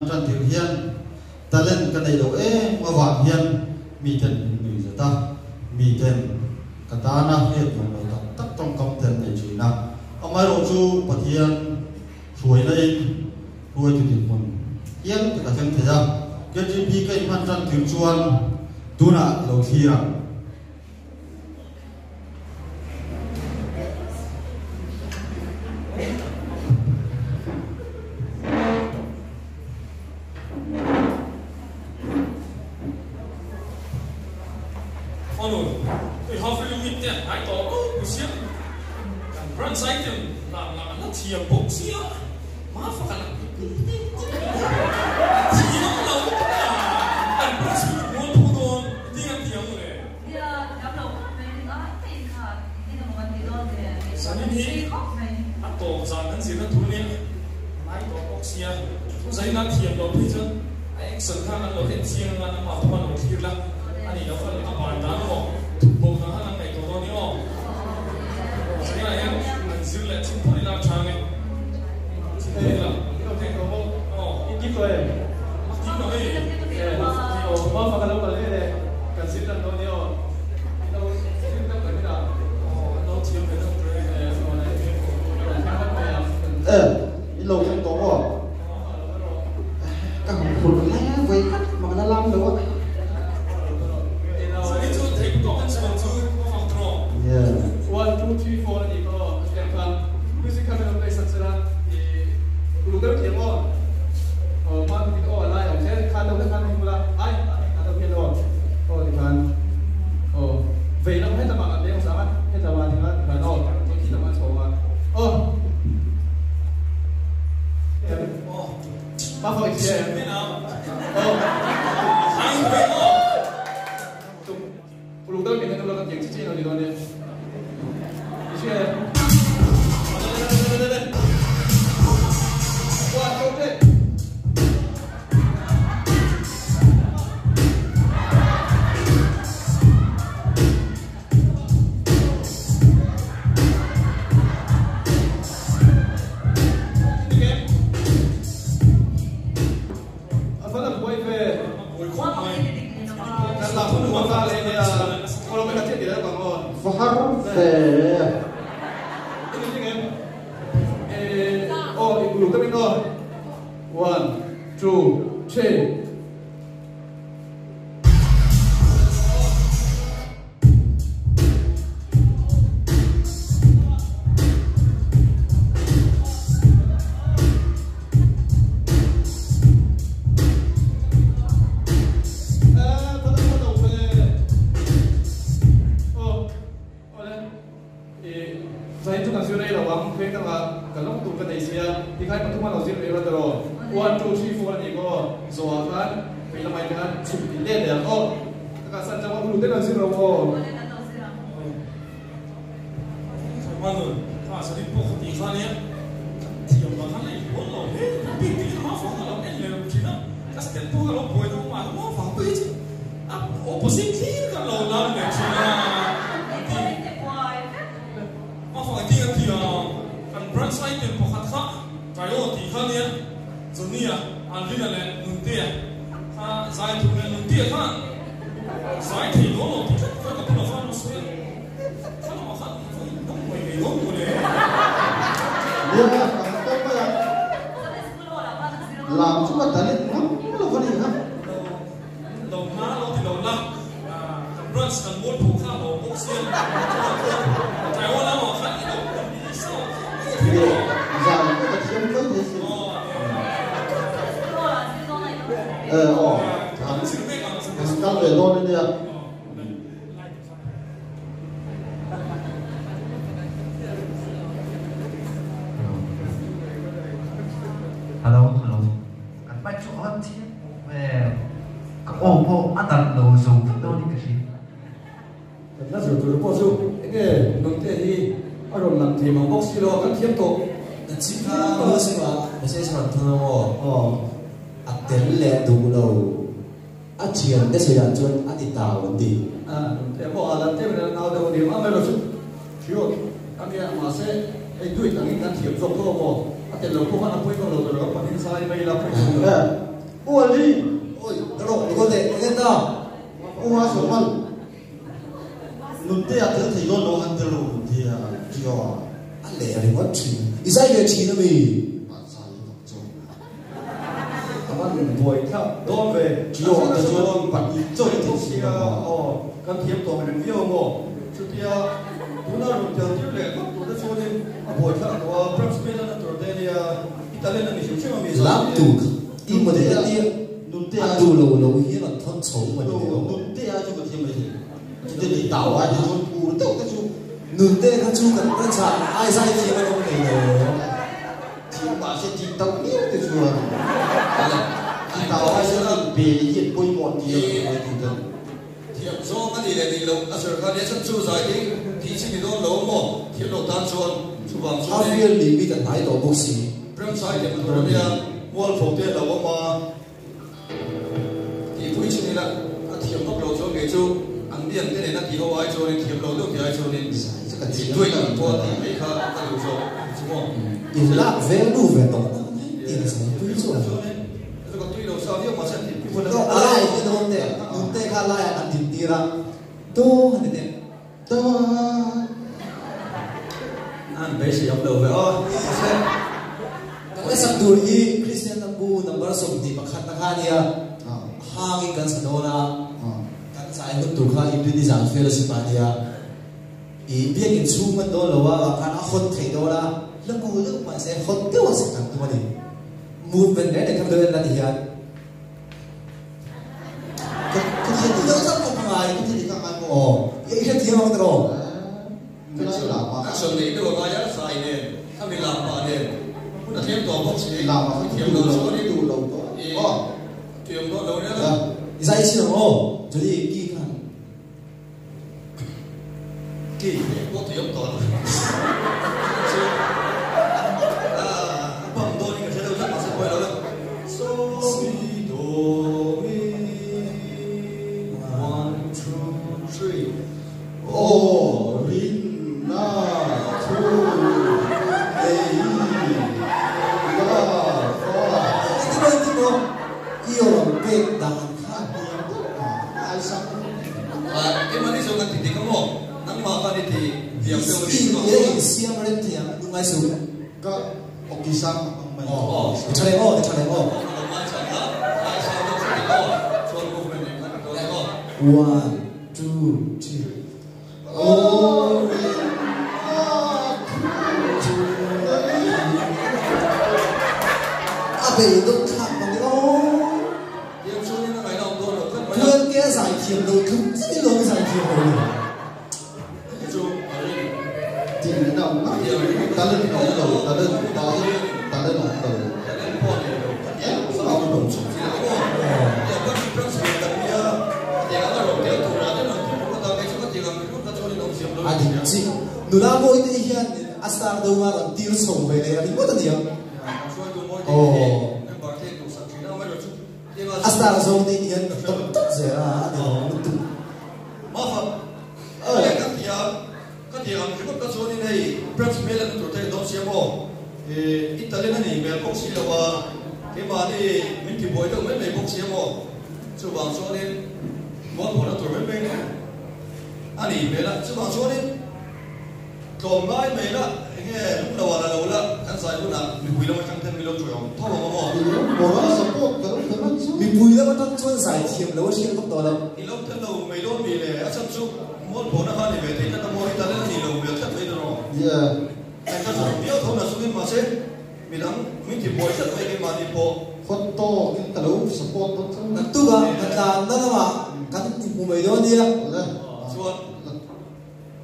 Trần Tiểu Hiên ta lên cái này đâu mà vàng hiên mi tiền mi giờ ta mi tiền cái ta na hiên mà ta tất trong công tiền này chỉ na ông ấy rồi chú bát hiên suy này suy chủ tịch mình hiên thì cả chân thế ra cái gì cái man Trần Tiểu Chuan tu na lâu khi à rồi đi ôi nó độ nó có thể nghe ta hoa số mặt nút tê à thứ thì nó ăn từ lù thì chưa anh lẽ thì mất chỉ sai về chỉ nó mì anh buổi theo đón về chưa là chưa bạn chơi thì thì can thiệp tổ mình viêu ngô chút kia bữa nào rồi theo tiếp lệ bắt tụi nó cho nên buổi theo đó Bramsmith là tụi đây Italy là mình chịu mà mình làm tù đi mà để đi nút tê ăn tù lâu lâu hiến là thon xấu mà đi nút tê cho cái gì mà thì đi tàu ai thì chôn cù nó cái chú nút tê các chú cần quan sát ai sai thì mà không này rồi thì bà sẽ chỉ tàu nhiều cái chú thì tàu ai sẽ làm bể hiện bôi một thì thiệp do cái gì này thì lâu à sở khai sắp chú giải thì chỉ cái đó lâu mà thiệp đầu tan chuồn chú vàng chú hai viên lý bị tận thái tổ bốc xì Bramsmith thì mình rồi nha wall phổ tiền lâu mà thì cuối chương này là thiệp góc đầu cho người chú anh điền cái này là thì hậu ai cho nên thiệp đầu đâu thì ai cho nên thì đuôi là qua thì mấy khá là đủ rồi đúng không? thì là vé đủ vé tổng tiền là sao quý rồi rồi còn tuy đầu sau nếu mà sẽ thì nó ai cái đó thế nút tê khai lại ăn thịt đi ra tô hay thế tô anh bé sẽ học đầu về cái sắp đuổi đi Christian Nambu number sum thì mặc khăn khăn nha hangin kan sa dona kan sa ay nung tukha ibli di zang fellowship ania ibiyak in suman do lawa kan akhot khay dona lagu ma se khot te wa se kan tumani movement ne kan do la diyan kan do sa ko ngai cái gì các bạn oh ye ihe ti ma tro cái này là mà action này đâu có ai sai nè tham đi làm mà nè là thêm tổ bốc sĩ làm mà phải thêm đầu số đi đủ lâu đó thêm đó lâu nữa Isa isi no, jadi ki kan. kỳ có thể ông toàn bấm đôi cái đâu rất là sẽ quay đó đâu so mi do mi 1 2 3 Orina tu ei la fora Tiba-tiba, iyo big dan ai sang cái mà đi xuống cái thì không có nắng mà cái thì việc đâu đi si xuống ye siam ren ti yang dungai su. có okisang ang may Chale o, chale o. One, two, three. Abe itu tak bang o. Tuan kia giải thiệp đầu không rất là giải thiệp đầu. thì nào ta lên đầu ta lên đó ta lên đầu sao cũng đúng Adik si, nula mo itu ikan astar do ngaran tir song về đây, anh có tên gì không? Astar song ini ikan top top zera, ada itu. Maaf, các thì làm cái số như này, Bramsmith là tụi thầy đón xem hồ, Italy là gì, mình bốc xí làว่าcái mà đi mình chỉ bồi đâu mấy mấy bốc xem hồ, chú bằng số nên món của nó tụi mình anh đi về là chú bằng số nên còn lại mấy là nghe lúc đầu là anh sai lúc nào mình quỳ đâu mà chẳng thêm million triệu, thôi mà bộ nó support cái đó Bị bùi lắm anh chọn giải thiệp lâu xíu không to lắm. thì lúc thế đầu mấy đôi bị này, anh sắp chụp món của nó hai thì về thấy nó mua Italy là gì đầu việc thật vậy rồi. yeah Anh ta nói biết thôi là số tiền mà sẽ mình đang mình chỉ bồi rất mấy cái mà đi bộ photo cái tàu support đó Tu ba, kata na nama, kata kumay doon dia. chuột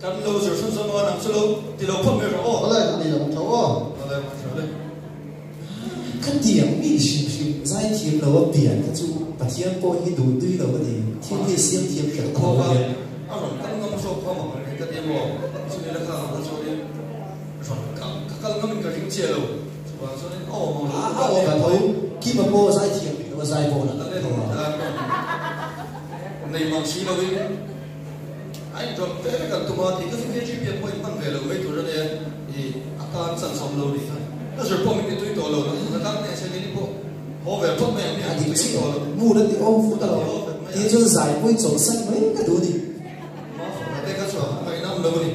căn lâu rồi xuân xuân mà nằm xuân lâu thì lâu phân biệt rồi có lẽ đi là một cháu đây Kan tiang mi sim sim, giải thiệp lâu biển, kan chú bát thiam po hi đủ tươi lâu cái gì, thiam hi xiêm thiam kiểu khó khó vào vậy. anh rồi căn ngâm số khó mà mình cái tiền bộ cho nên là khá là số tiền rồi căn ngâm mình cái tiếng chia lâu và số tiền Ako ba thôi, khi mà po giải thiệp nó giải po là. này mà xí lâu đi anh rồi thế cái tụi mà thì cái chi tiết của anh về lâu mấy tuổi rồi này thì akan sản phẩm lâu đi nó rồi po mình cái tuổi tuổi lâu nó đang này sẽ đi po over phút mẹ à thì chỉ mua được thì ôm phụ tao thì cho giải quay chỗ sân mấy cái đồ đi mà phải đây cái chỗ mấy năm đâu đi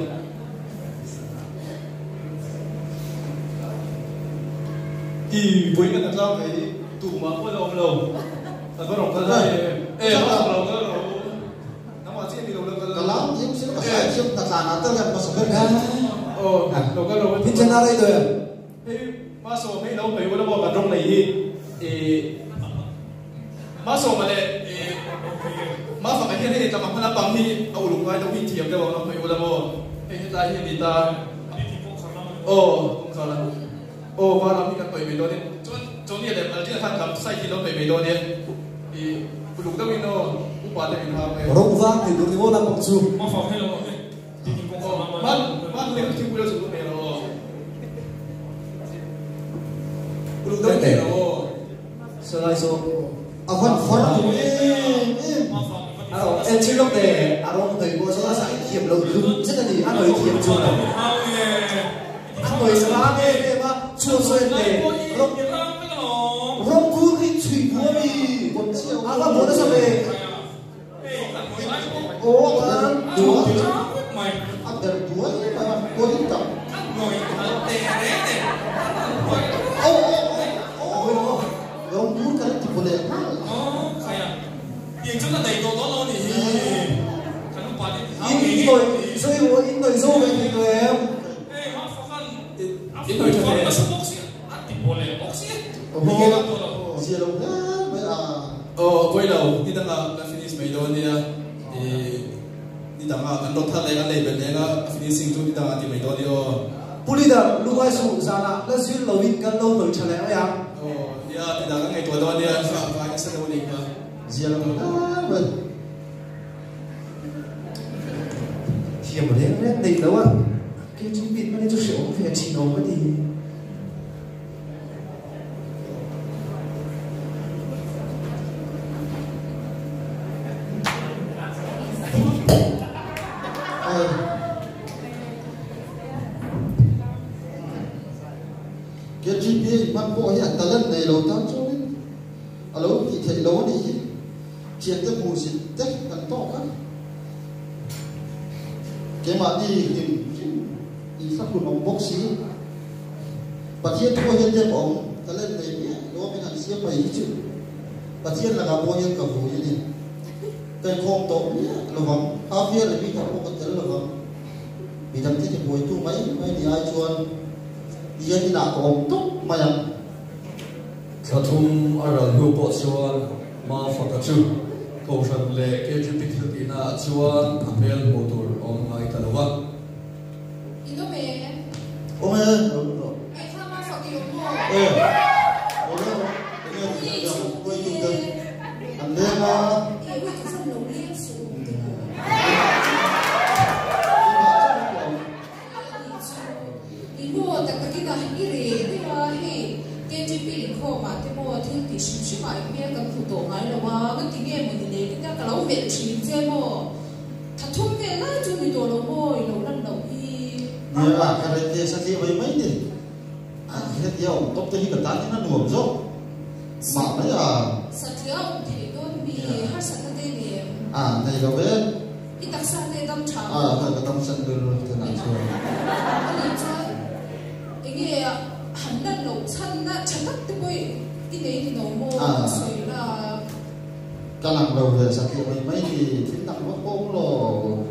thì với cái sao cái tủ mà có lâu là có đồng cái này nó đồng cái rồi nó mà chỉ đi đồng cái cái lắm chứ xin nó phải chứ ta là nó tới gần mà sắp hết đồng cái rồi thì chân nào đây rồi thì mà số mấy lâu mấy bữa đó mà trong này thì mà số mà này mà phải cái này tao mà bằng thìเอาลงไว้ตรงที่เทียมได้บอกเราไปอุดมไอ้ตาที่ดีตาคงละว่าเรามีการไปไม่โดนเนี่ยจนเนี่ยเลยที่ท่านทำไส้ที่เราไปไม่โดนเนี่ยอีลูกต้องมีโน่อุปาได้มีทางไป rong vang thì đúng vô làm bằng zoom มาฟังให้เราจริงๆคงมันเล็กที่กูจะสุดเนี่ยเราลูกต้องมีเรา sơ lai số à vẫn vẫn em chưa lúc này rong thầy cô sẽ giải thiệp lâu đúng rất là gì ăn rồi thiệp chuột ăn rồi sáng đi mà chuột rồi này rong cứ cái thủy mua đi à là muốn nó sao về ô mà đuổi ăn được đuổi mà cô đi tập rong cứ cái thì có lẽ Yang chúng ta đầy đồ đó lo thì khán giả bạn in người dâu về thì người em in người cho nên là số box à thì bộ này box gì đâu đó bây quay đầu đi đang là finish mấy đôi đi đi đang là anh đốt thắt lấy anh lấy bên này là finishing chung đi đang thì mấy đôi đi Pulida luai su sana la zil lowin kan lo to chale ya thì đang ngày tuổi đó đi phải cái sân đấu đi gì đâu đó vậy thì mà đấy đây đâu á cái chúng mình mới cho sửa phải chỉ nấu cái gì cái GPA mà bộ hiện ta lần này lâu tao cho nên lâu thì thấy lâu đi chuyện tới mù xịt tết gần to quá cái mà đi thì phát cùng ông bốc xí bà thiên có hiện trên ông ta lên này nhé đó mới làm xiêm mày chứ bà thiên là bộ hiện cả vụ như này cái khom tổ nhé là vòng hai phía là bị thằng ông cái là vòng bị thằng thế thì buổi tu mấy thì ai chuan giờ thì nào còn tốt màยัง Sa thum ara lu po chuan ma fa ka chu ko san le ke ju pik lu ina chuan apel motor on mai ta lawa Ino me ôm ai tha ma fa ki mo anh lên mà e wi ka san lo le su ino ta ka ki na hi re ri wa hi ke ji pi kho ma te mo thi ti shi mai me ka khu to ngai lo wa ka ti ge mo ni le ka ka lo ve chi je mo tha thum ve la chu ni do lo mo i lo lan lo hi nhiều à cái này thì sao thì mấy mấy đi anh hết nhiều tốt tới cái tán nó nuông rồi mà mấy à sa thiao thì don bi ha sa ka de ni này rồi bé i tak sa de dam cha cái tâm sinh được thế này rồi 아니 저 이게 한달 로 산나 차딱 뜨고 이 내일이 너무 소리라 cái làm đầu về sao thì mấy thì chúng ta có ôm rồi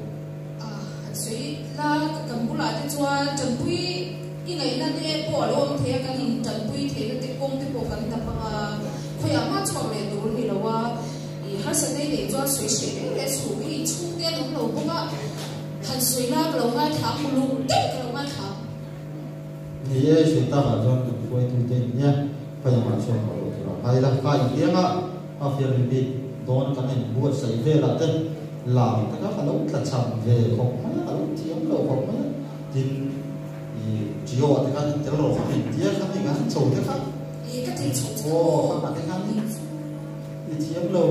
아 소리 라 감불라 때 좋아 전부이 이 내일한테 보러 대가 인 전부이 대가 때 공대 보간다 바가 고야마 처음에 놀리러와 이 할선에 내줘 수시에 수기 충대 너무 뭐가 한 소리나 그런가 다 물론 땡 그런가 다 thì chúng ta bảo cho mình quay thông tin nhé phải làm cho họ được hay là phải tiếng á mà phiền bị đón cái này buat xảy về là tên làm tất cả các lúc là chậm về không mấy các lúc tiếng đâu không mấy thì chỉ có tất cả những cái lỗ mình tiếng các những cái sầu thế khác 이 같은 오 các bạn thấy khác thì tiếng lâu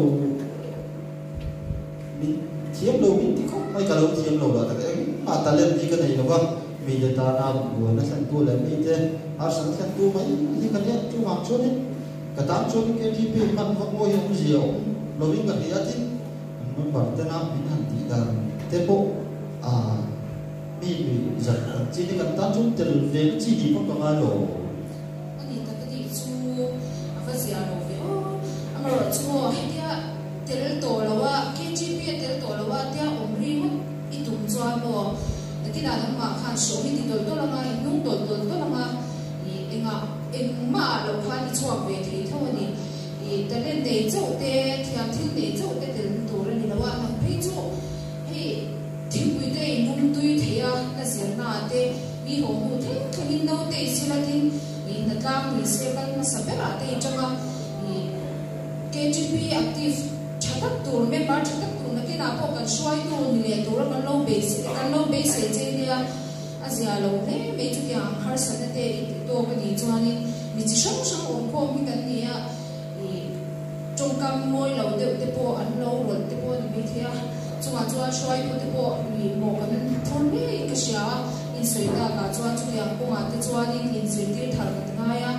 mình tiếng lâu mình thì không mấy cả lúc tiếng lâu là tất cả mà ta lên đi cái này đúng không bây giờ ta làm buồn nó sang tu lên bây giờ họ sang tu mấy cái này chú hoàng số đấy cái tám chỗ cái KGP man vong ngôi không diệu lâu in cái gì á tin mình bảo tên nam mình hẳn thì là thế bộ mi giật chỉ để cái tám chỗ từ về chỉ đi không có ai lộ anh ta cái gì chú apa sih anu vio amar chú dia tel to lawa KGP tel to lawa dia omri mo itum chuan lo cái nào mà khăn số thì tôi đó là ngay nung tôi đó là ngay em mà lâu khoan đi chọn về thì thôi thì ta lên để chỗ để thì làm thiên để chỗ để đến tổ lên thì làว่ามันพี่chỗ hey thiên quy để nung tuy thì là gì na để mi hồ hồ thế cái mình đâu để xí là thì mình đã làm mình sẽ cần mà sắp ra để cho mà KGP active chắc tắc tổ member chắc tắc tổ nó cái nào có cần xoay tổ thì tổ là cần lâu base thế thì Asia lâu thế mấy chú kia har sẵn để tổ cái gì cho nên mình chỉ sống sống ổn có mình cần gì trong cam môi lâu để bộ ăn lâu rồi để bộ mình thấy cho xoay của để bộ mình một cái thôn này cái gì in sợi ta cả cho kia cũng ăn để cho nên in sợi để thằng cái này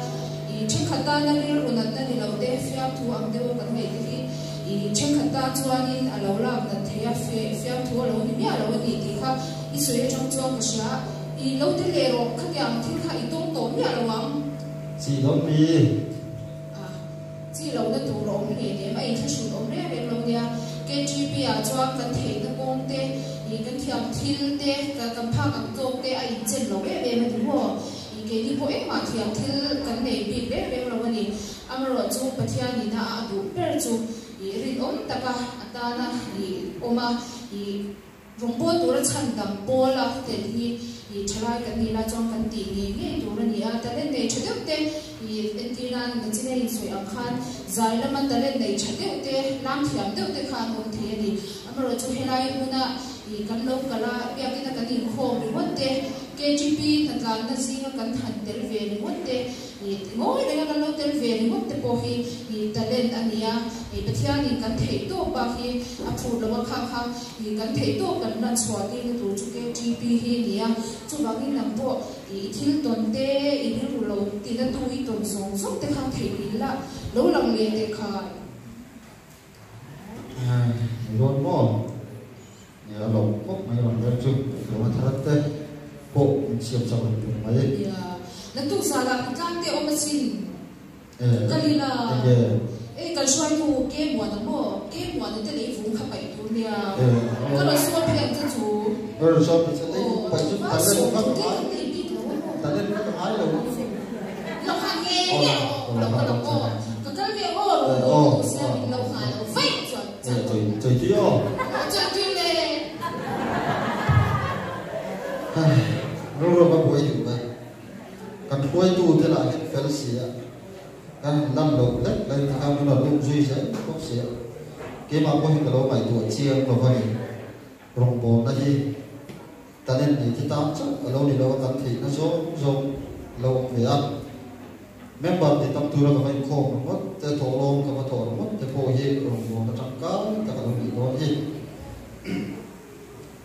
trên khát ta này rồi nãy này lâu để phía thu ăn để bộ cái này thì trên khát ta cho nên lâu làm nãy thấy phía thu lâu thì mấy lâu thì khác isoye trong chuang cái gì i lâu thế lệ rồi các dạng thiên khai tung tốn nhà lâu không chỉ đó mi chỉ lâu đó tụ rồi mình để mà ít số rồi đấy để lâu dia KGP chuang cái thể nó công tế cái thiam thiên tế cái phá cái công tế ai chân lâu đấy mà đúng không cái đi bộ em mà thiam thiên cái này bị bé lâu này amaro chu pathian ni na du per chu rin om taka atana oma rumbo tura chan dam bola te hi thalai kan ni la chong kan ti ni nge tura ni a talen nei chadeu te entiran na chine in soi ang khan zai lama talen nei chadeu te lam thiam deu te khan om the ni amaro chu helai huna kan lo kala ya kina kan in khom ni wote KGP than na zinga kan han tel ve ni wote ngoi le kan lo tel ve ni wote po hi talen ania pathian in kan thei to ba hi a phu lo kha kha kan thei to kan nan chwa ti ni tu chu KGP hi nia chu ba ni nam po thil ton te in ru lo ti na tu i ton song song te khang thei ni la lo lang le te kha ron mo ya lo ko mai ron le chu lo tharat te po siam chang mai ya na tu sa la kan te o masin kalila kan xoay thu ke mo na mo ke mo na te le fu kha pai tu nia ka lo so pe ta chu so pe se le pai chu ta le ka ta le ka ai lo lo kha nge ne lo ko ka ve o lo se lo kha lo fai trời tí ô trời tí le rồi mà quay được vậy cần quay tu thế là cái phải xỉa kan lam lo lek lai ka mi no lu zui se ko se ke ma ko hin lo mai tu chiang lo vai rong bo na hi tanen ni ki tam cha lo ni lo kan thi na so lo me a member ni tam tu ra ka vai ko mo te tho lo ka ma tho mo te po hi rong bo ka chang ka ka lo ni lo hi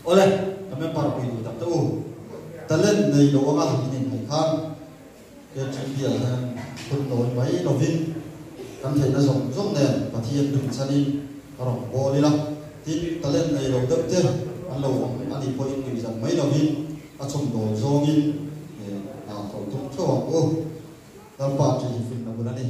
ole ka member pi tu tam tu talen nei lo nga hi ni khan ke chi bia hanคุณโดนไว้เราวิ่งกันเห็นนะส่งแดนปะเทียนดึงชนิดรองโบนี่ละที่ตะเล่นในเราเด็กเจ้าอันเราอันนี้พออินดีจังไม่เราวิ่งอาชมโดนโซงินเขาตุ้งช่วงโอ้ลำบากจะยิงฟินนะบุญนี่